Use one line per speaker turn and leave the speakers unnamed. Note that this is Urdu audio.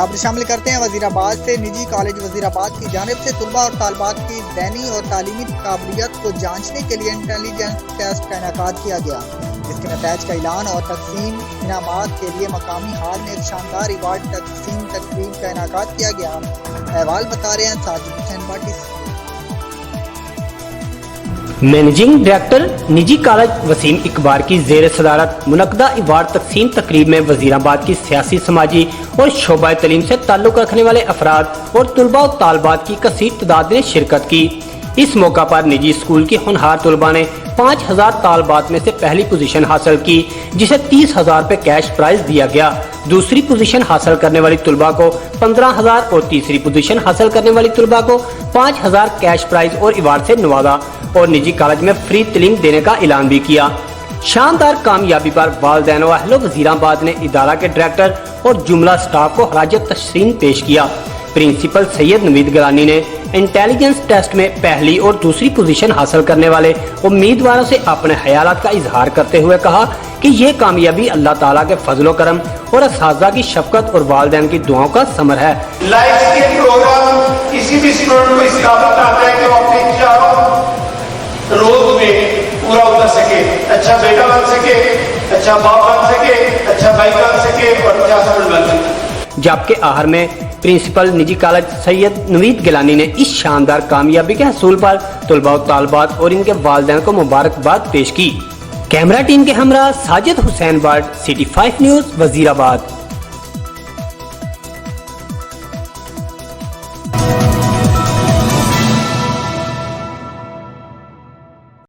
خبر شامل کرتے ہیں وزیرآباد سے۔ نجی کالج وزیرآباد کی جانب سے طلباء اور طالبات کی ذہنی اور تعلیمی قابلیت کو جانچنے کے لیے انٹیلیجنس ٹیسٹ کا انعقاد کیا گیا، جس کے نتائج کا اعلان اور تقسیم انعامات کے لیے مقامی ہال میں ایک شاندار ایوارڈ تقسیم تقریب کا انعقاد کیا گیا۔ احوال بتا رہے ہیں ساجد حسین بھاٹی۔
مینیجنگ ڈائریکٹر نجی کالج وسیم اقبال کی زیر صدارت منعقدہ ایوارڈ تقسیم تقریب میں وزیرآباد کی سیاسی، سماجی اور شعبہ تعلیم سے تعلق رکھنے والے افراد اور طلباء و طالبات کی کثیر تعداد نے شرکت کی۔ اس موقع پر نجی اسکول کی ہونہار طلباء نے 5000 طالبات میں سے پہلی پوزیشن حاصل کی، جسے 30,000 روپے کیش پرائز دیا گیا۔ دوسری پوزیشن حاصل کرنے والی طلباء کو 15,000 اور تیسری پوزیشن حاصل کرنے والی طلباء کو 5,000 کیش پرائز اور ایوارڈ سے نوازا اور نجی کالج میں فری تعلیم دینے کا اعلان بھی کیا۔ شاندار کامیابی پر والدین و اہل وزیرآباد نے ادارہ کے ڈائریکٹر اور جملہ سٹاف کو خراج تحسین پیش کیا۔ پرنسپل سید نوید گیلانی نے انٹیلیجنس ٹیسٹ میں پہلی اور دوسری پوزیشن حاصل کرنے والے امیدواروں سے اپنے خیالات کا اظہار کرتے ہوئے کہا کہ یہ کامیابی اللہ تعالیٰ کے فضل و کرم اور اساتذہ کی شفقت اور والدین کی دعاؤں کا ثمر ہے۔
لائف کے پروگرام کسی بھی اسٹوڈنٹ کو اس قابل بناتا ہے کہ وہ اپنے چاروں روز میں پورا اتر سکے، اچھا بیٹا بن سکے، اچھا باپ بن سکے، اچھا بھائی بن سکے اور اچھا اسٹوڈنٹ بن سکے۔
جبکہ آخر میں پرنسپل نجی کالج سید نوید گیلانی نے اس شاندار کامیابی کے حصول پر طلباء و طالبات اور ان کے والدین کو مبارکباد پیش کی۔ کیمرہ ٹیم کے ہمراہ ساجد حسین بٹ، City 5 نیوز، وزیر آباد۔